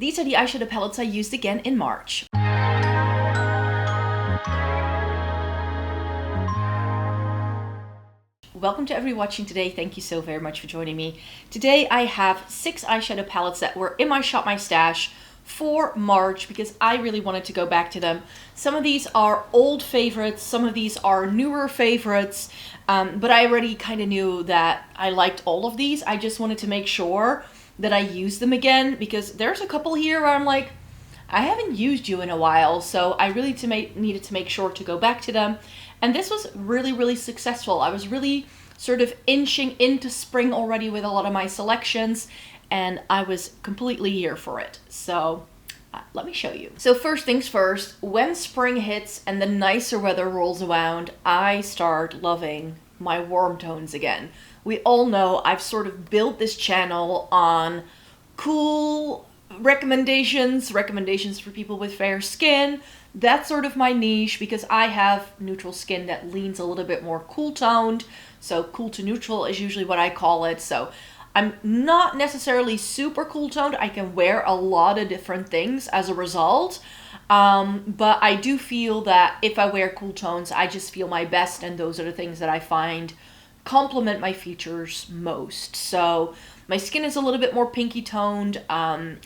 These are the eyeshadow palettes I used again in March. Welcome to everyone watching today. Thank you so very much for joining me. Today I have 6 eyeshadow palettes that were in my Shop My Stash for March because I really wanted to go back to them. Some of these are old favorites, some of these are newer favorites, but I already kind of knew that I liked all of these. I just wanted to make sure that I use them again because there's a couple here where I'm like, I haven't used you in a while, so I really needed to make sure to go back to them. And this was really successful. I was really sort of inching into spring already with a lot of my selections, and I was completely here for it. So let me show you. So first things first, when spring hits and the nicer weather rolls around, I start loving my warm tones again. We all know I've sort of built this channel on cool recommendations for people with fair skin. That's sort of my niche because I have neutral skin that leans a little bit more cool toned. So cool to neutral is usually what I call it. So I'm not necessarily super cool toned. I can wear a lot of different things as a result. But I do feel that if I wear cool tones, I just feel my best, and those are the things that I find complement my features most. So my skin is a little bit more pinky toned.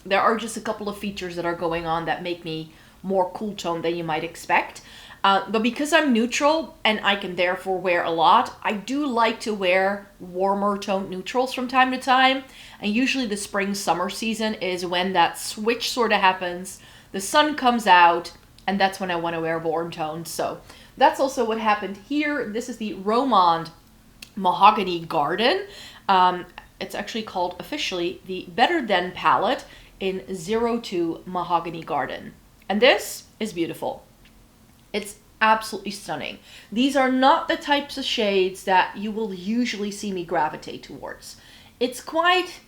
There are just a couple of features that are going on that make me more cool toned than you might expect. But because I'm neutral and I can therefore wear a lot, I do like to wear warmer toned neutrals from time to time. And usually the spring summer season is when that switch sort of happens. The sun comes out and that's when I want to wear warm tones. So that's also what happened here. This is the Romand Mahogany Garden. It's actually called officially the Better Than palette in 02 Mahogany Garden. And this is beautiful. It's absolutely stunning. These are not the types of shades that you will usually see me gravitate towards. It's quite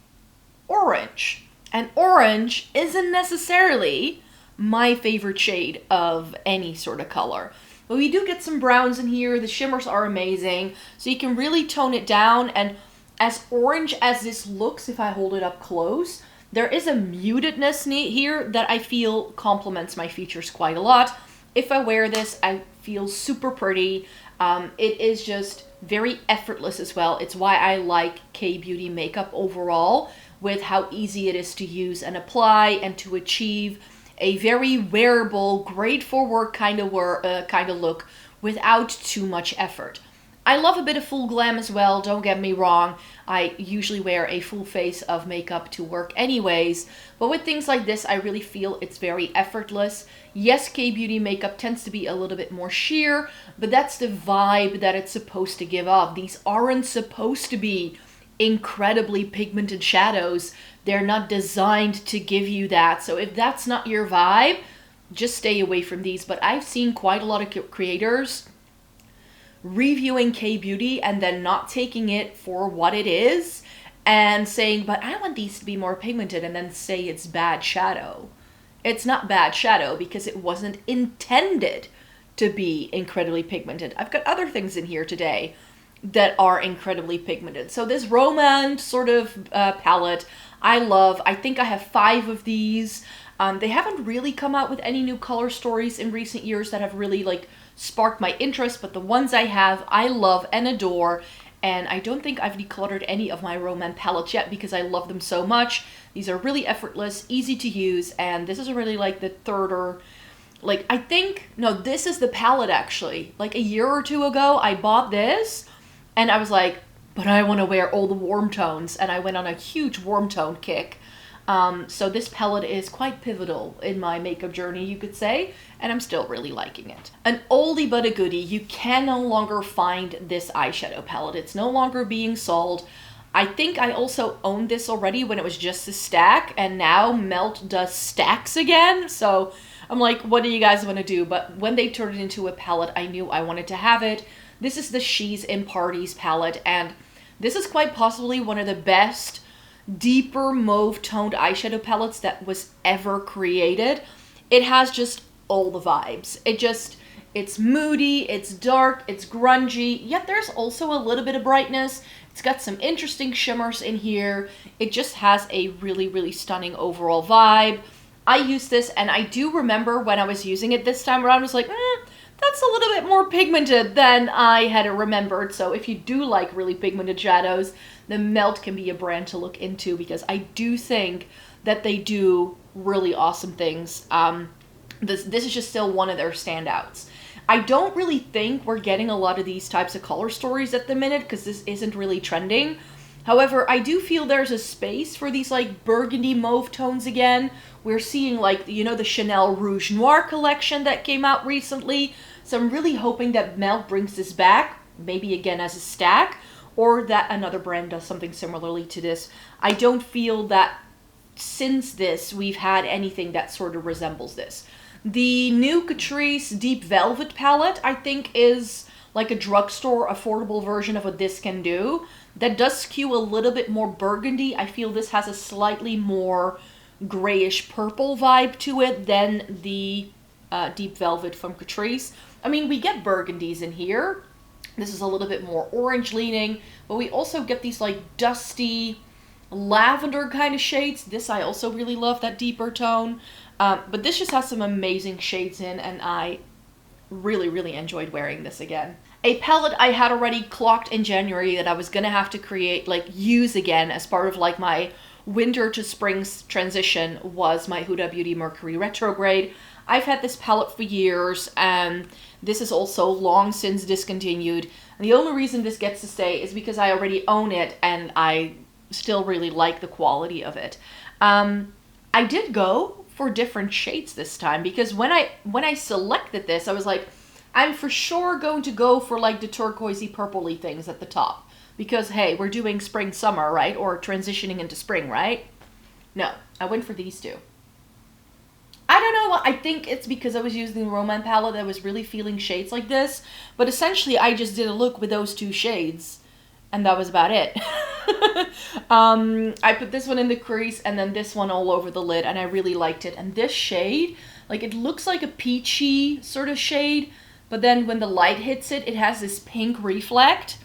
orange, and orange isn't necessarily my favorite shade of any sort of color. But we do get some browns in here. The shimmers are amazing, so you can really tone it down. And as orange as this looks, if I hold it up close, there is a mutedness here that I feel complements my features quite a lot. If I wear this, I feel super pretty. It is just very effortless as well. It's why I like K-Beauty makeup overall, with how easy it is to use and apply and to achieve a very wearable, great for work kind of look without too much effort. I love a bit of full glam as well, don't get me wrong. I usually wear a full face of makeup to work anyways, but with things like this, I really feel it's very effortless. Yes, K-Beauty makeup tends to be a little bit more sheer, but that's the vibe that it's supposed to give off. These aren't supposed to be incredibly pigmented shadows. They're not designed to give you that. So if that's not your vibe, just stay away from these. But I've seen quite a lot of creators reviewing K-Beauty and then not taking it for what it is and saying, but I want these to be more pigmented, and then say it's bad shadow. It's not bad shadow because it wasn't intended to be incredibly pigmented. I've got other things in here today that are incredibly pigmented. So this Romand sort of palette I love. I think I have 5 of these. They haven't really come out with any new color stories in recent years that have really like sparked my interest, but the ones I have, I love and adore. And I don't think I've decluttered any of my Romand palettes yet because I love them so much. These are really effortless, easy to use, and this is really like the third or like, I think, no, this is the palette actually. Like a year or 2 ago, I bought this and I was like, but I want to wear all the warm tones, and I went on a huge warm tone kick. So this palette is quite pivotal in my makeup journey, you could say, and I'm still really liking it. An oldie but a goodie. You can no longer find this eyeshadow palette. It's no longer being sold. I think I also owned this already when it was just a stack, and now Melt does stacks again. So I'm like, what do you guys want to do? But when they turned it into a palette, I knew I wanted to have it. This is the She's in Parties palette, and this is quite possibly one of the best deeper mauve toned eyeshadow palettes that was ever created. It has just all the vibes. It's moody, it's dark, it's grungy, yet there's also a little bit of brightness. It's got some interesting shimmers in here. It just has a really, really stunning overall vibe. I used this, and I do remember when I was using it this time around, I was like, that's a little bit more pigmented than I had remembered. So if you do like really pigmented shadows, then Melt can be a brand to look into, because I do think that they do really awesome things. This is just still one of their standouts. I don't really think we're getting a lot of these types of color stories at the minute, because this isn't really trending. However, I do feel there's a space for these like burgundy mauve tones again. We're seeing like, you know, the Chanel Rouge Noir collection that came out recently. So I'm really hoping that Melt brings this back, maybe again as a stack, or that another brand does something similarly to this. I don't feel that since this we've had anything that sort of resembles this. The new Catrice Deep Velvet palette, I think, is like a drugstore affordable version of what this can do. That does skew a little bit more burgundy. I feel this has a slightly more grayish purple vibe to it than the Deep Velvet from Catrice. I mean, we get burgundies in here. This is a little bit more orange leaning, but we also get these like dusty lavender kind of shades. This I also really love, that deeper tone. But this just has some amazing shades in, and I really enjoyed wearing this again. A palette I had already clocked in January that I was gonna have to create, like use again as part of like my winter to spring transition was my Huda Beauty Mercury Retrograde. I've had this palette for years, and this is also long since discontinued. And the only reason this gets to stay is because I already own it, and I still really like the quality of it. I did go for different shades this time, because when I selected this, I was like, I'm for sure going to go for like the turquoisey purpley things at the top, because hey, we're doing spring summer, right? Or transitioning into spring, right? No, I went for these two. I don't know, I think it's because I was using the Romance palette, I was really feeling shades like this, but essentially I just did a look with those two shades, and that was about it. I put this one in the crease and then this one all over the lid, and I really liked it. And this shade, like, it looks like a peachy sort of shade, but then when the light hits it, it has this pink reflect.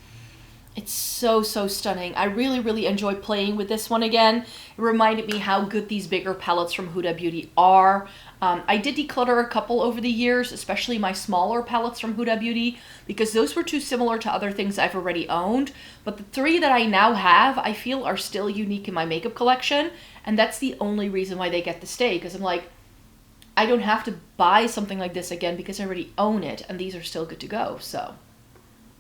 It's so stunning. I really enjoy playing with this one again. It reminded me how good these bigger palettes from Huda Beauty are. I did declutter a couple over the years, especially my smaller palettes from Huda Beauty, because those were too similar to other things I've already owned. But the three that I now have, I feel are still unique in my makeup collection, and that's the only reason why they get to stay, because I'm like, I don't have to buy something like this again because I already own it, and these are still good to go, so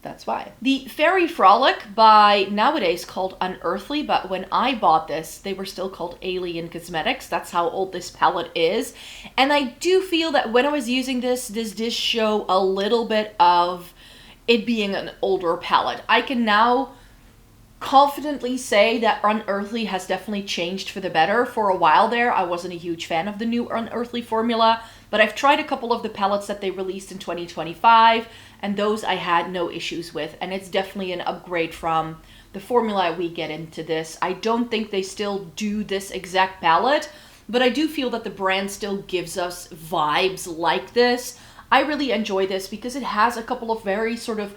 that's why. The Fairy Frolic by nowadays called Unearthly, but when I bought this, they were still called Alien Cosmetics. That's how old this palette is. And I do feel that when I was using this did show a little bit of it being an older palette. I can now confidently say that Unearthly has definitely changed for the better. For a while there, I wasn't a huge fan of the new Unearthly formula, but I've tried a couple of the palettes that they released in 2025, and those I had no issues with, and it's definitely an upgrade from the formula we get into this. I don't think they still do this exact palette, but I do feel that the brand still gives us vibes like this. I really enjoy this because it has a couple of very sort of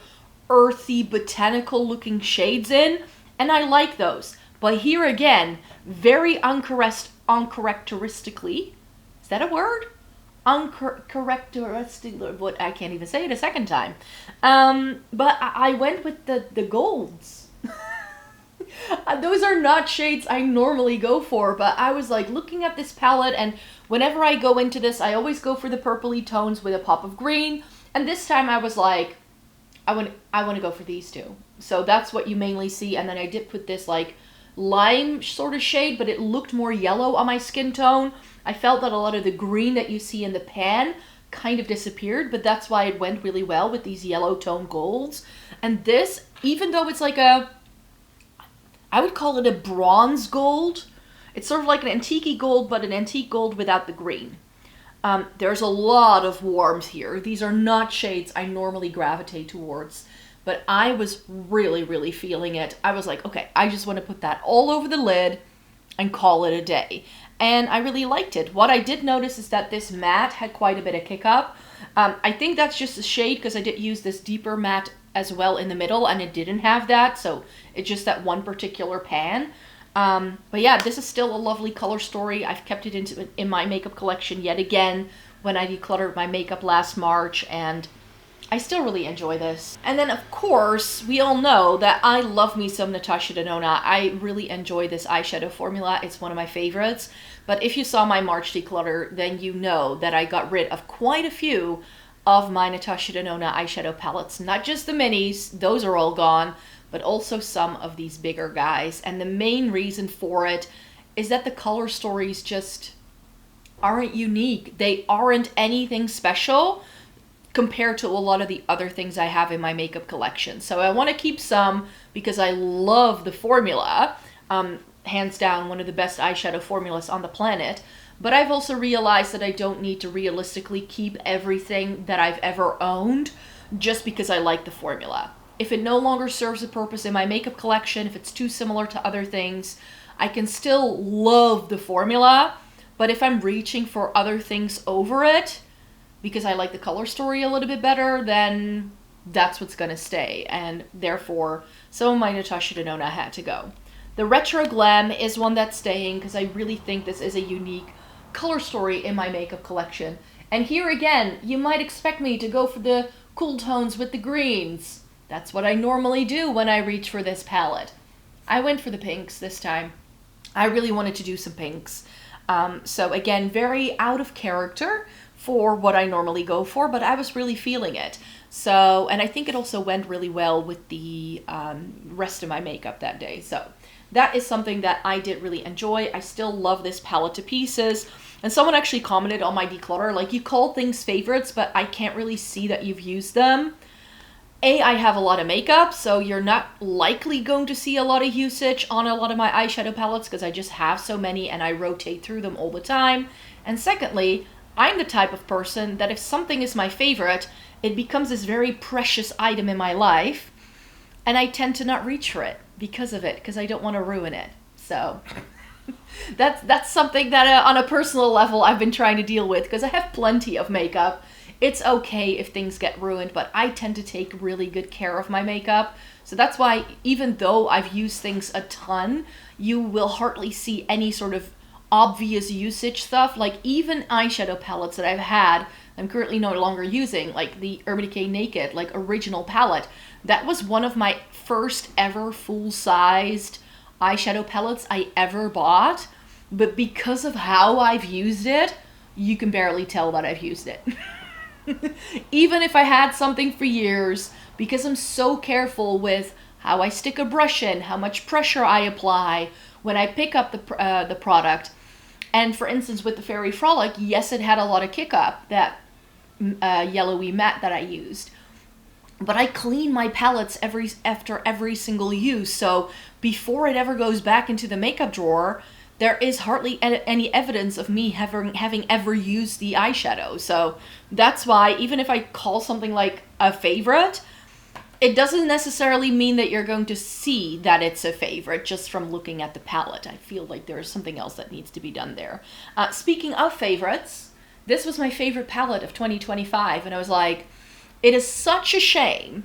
earthy, botanical looking shades in, and I like those. But here again, very uncharacteristically, is that a word? Uncharacteristic, what, I can't even say it a second time. But I went with the golds. Those are not shades I normally go for, but I was like looking at this palette, and whenever I go into this, I always go for the purpley tones with a pop of green, and this time I was like, I want to go for these two. So that's what you mainly see, and then I did put this like lime sort of shade, but it looked more yellow on my skin tone. I felt that a lot of the green that you see in the pan kind of disappeared, but that's why it went really well with these yellow tone golds. And this, even though it's like a, I would call it a bronze gold, it's sort of like an antique gold, but an antique gold without the green. There's a lot of warmth here. These are not shades I normally gravitate towards, but I was really feeling it. I was like, okay, I just want to put that all over the lid and call it a day. And I really liked it. What I did notice is that this matte had quite a bit of kick up. I think that's just a shade because I did use this deeper matte as well in the middle, and it didn't have that, so it's just that one particular pan. But yeah, this is still a lovely color story. I've kept it in my makeup collection yet again when I decluttered my makeup last March, and I still really enjoy this. And then, of course, we all know that I love me some Natasha Denona. I really enjoy this eyeshadow formula. It's one of my favorites. But if you saw my March declutter, then you know that I got rid of quite a few of my Natasha Denona eyeshadow palettes. Not just the minis, those are all gone, but also some of these bigger guys. And the main reason for it is that the color stories just aren't unique. They aren't anything special compared to a lot of the other things I have in my makeup collection. So I want to keep some because I love the formula. Hands down, one of the best eyeshadow formulas on the planet. But I've also realized that I don't need to realistically keep everything that I've ever owned just because I like the formula. If it no longer serves a purpose in my makeup collection, if it's too similar to other things, I can still love the formula. But if I'm reaching for other things over it, because I like the color story a little bit better, then that's what's going to stay. And therefore, some of my Natasha Denona had to go. The Retro Glam is one that's staying because I really think this is a unique color story in my makeup collection. And here again, you might expect me to go for the cool tones with the greens. That's what I normally do when I reach for this palette. I went for the pinks this time. I really wanted to do some pinks. So again, very out of character for what I normally go for, but I was really feeling it. So, and I think it also went really well with the rest of my makeup that day. So that is something that I did really enjoy. I still love this palette to pieces. And someone actually commented on my declutter, like, you call things favorites, but I can't really see that you've used them. I have a lot of makeup, so you're not likely going to see a lot of usage on a lot of my eyeshadow palettes because I just have so many and I rotate through them all the time. And secondly, I'm the type of person that if something is my favorite, it becomes this very precious item in my life, and I tend to not reach for it because of it, because I don't want to ruin it. So that's something that on a personal level I've been trying to deal with because I have plenty of makeup. It's okay if things get ruined, but I tend to take really good care of my makeup. So that's why even though I've used things a ton, you will hardly see any sort of obvious usage stuff. Like even eyeshadow palettes that I've had, I'm currently no longer using, like the Urban Decay Naked, like original palette. That was one of my first ever full-sized eyeshadow palettes I ever bought. But because of how I've used it, you can barely tell that I've used it. Even if I had something for years, because I'm so careful with how I stick a brush in, how much pressure I apply when I pick up the product. And for instance, with the Fairy Frolic, yes, it had a lot of kick up, that yellowy matte that I used. But I clean my palettes after every single use, so before it ever goes back into the makeup drawer, there is hardly any evidence of me having ever used the eyeshadow. So that's why even if I call something like a favorite, it doesn't necessarily mean that you're going to see that it's a favorite just from looking at the palette. I feel like there is something else that needs to be done there. Speaking of favorites, this was my favorite palette of 2025, and I was like, it is such a shame.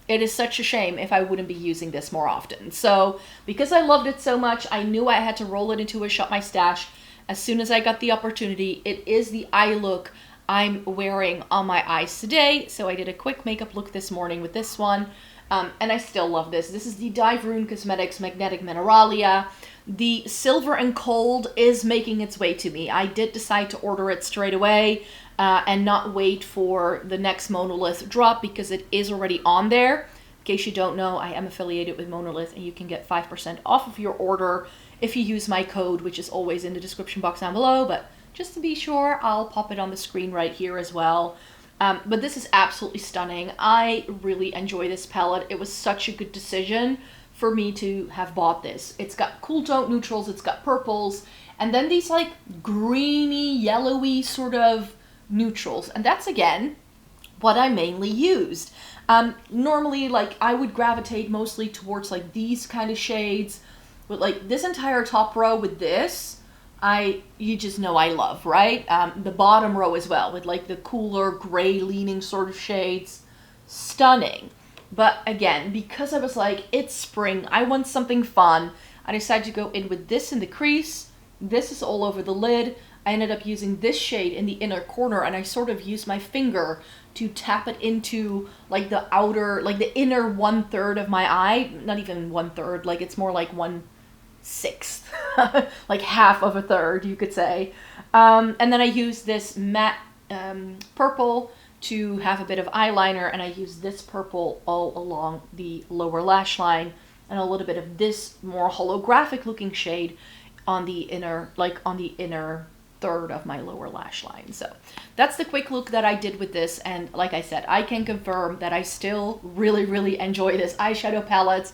It is such a shame if I wouldn't be using this more often. So because I loved it so much, I knew I had to roll it into a Shop My Stash as soon as I got the opportunity. It is the eye look I'm wearing on my eyes today. So I did a quick makeup look this morning with this one. And I still love this. This is the Dieverune Cosmetics Magnetic Mineralia. The Silver and Cold is making its way to me. I did decide to order it straight away and not wait for the next Monolith drop because it is already on there. In case you don't know, I am affiliated with Monolith and you can get 5% off of your order if you use my code, which is always in the description box down below. But just to be sure, I'll pop it on the screen right here as well. But this is absolutely stunning. I really enjoy this palette. It was such a good decision for me to have bought this. It's got cool tone neutrals, it's got purples, and then these like greeny, yellowy sort of neutrals. And that's, again, what I mainly used. Normally, like, I would gravitate mostly towards like these kind of shades, but like this entire top row with this, you just know I love, right? The bottom row as well, with like the cooler gray leaning sort of shades. Stunning. But again, because I was like, it's spring, I want something fun. I decided to go in with this in the crease. This is all over the lid. I ended up using this shade in the inner corner, and I sort of used my finger to tap it into like the outer, like the inner 1/3 of my eye. Not even 1/3, like it's more like 1/6, like half of a third, you could say. And then I used this matte purple to have a bit of eyeliner, and I used this purple all along the lower lash line, and a little bit of this more holographic looking shade on the inner, like on the inner third of my lower lash line. So that's the quick look that I did with this, and like I said, I can confirm that I still really enjoy this eyeshadow palette.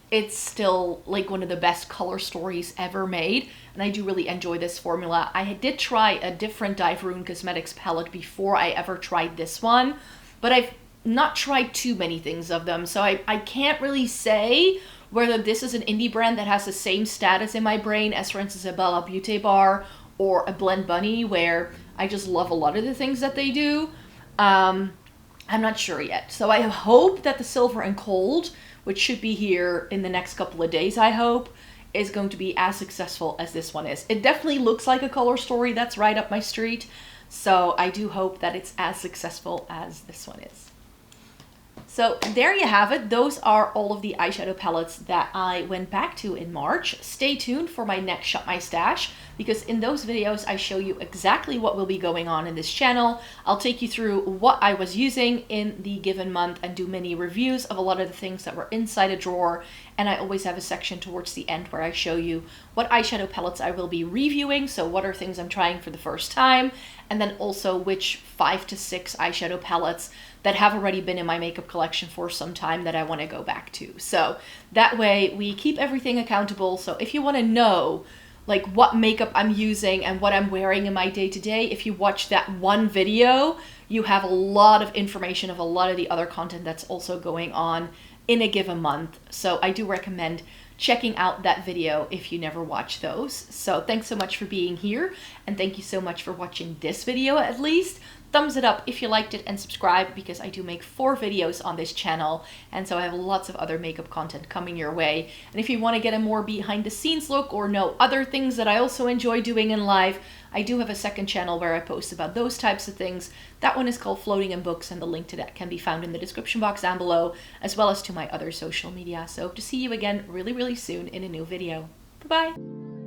It's still like one of the best color stories ever made, and I do really enjoy this formula. I did try a different Dieverune Cosmetics palette before I ever tried this one, but I've not tried too many things of them, so I can't really say whether this is an indie brand that has the same status in my brain as, for instance, a Bella Beauty Bar or a Blend Bunny, where I just love a lot of the things that they do. I'm not sure yet. So I hope that the Silver and Cold, which should be here in the next couple of days, I hope, is going to be as successful as this one is. It definitely looks like a color story that's right up my street, so I do hope that it's as successful as this one is. So there you have it. Those are all of the eyeshadow palettes that I went back to in March. Stay tuned for my next Shop My Stash, because in those videos I show you exactly what will be going on in this channel. I'll take you through what I was using in the given month and do mini reviews of a lot of the things that were inside a drawer. And I always have a section towards the end where I show you what eyeshadow palettes I will be reviewing. So what are things I'm trying for the first time, and then also which 5 to 6 eyeshadow palettes that have already been in my makeup collection for some time that I want to go back to. So that way we keep everything accountable. So if you want to know like what makeup I'm using and what I'm wearing in my day-to-day, if you watch that one video, you have a lot of information of a lot of the other content that's also going on in a given month. So I do recommend checking out that video if you never watch those. So thanks so much for being here, and thank you so much for watching this video at least. Thumbs it up if you liked it, and subscribe, because I do make 4 videos on this channel, and so I have lots of other makeup content coming your way. And if you want to get a more behind the scenes look or know other things that I also enjoy doing in life, I do have a second channel where I post about those types of things. That one is called Floating in Books, and the link to that can be found in the description box down below, as well as to my other social media. So hope to see you again really soon in a new video. Bye bye!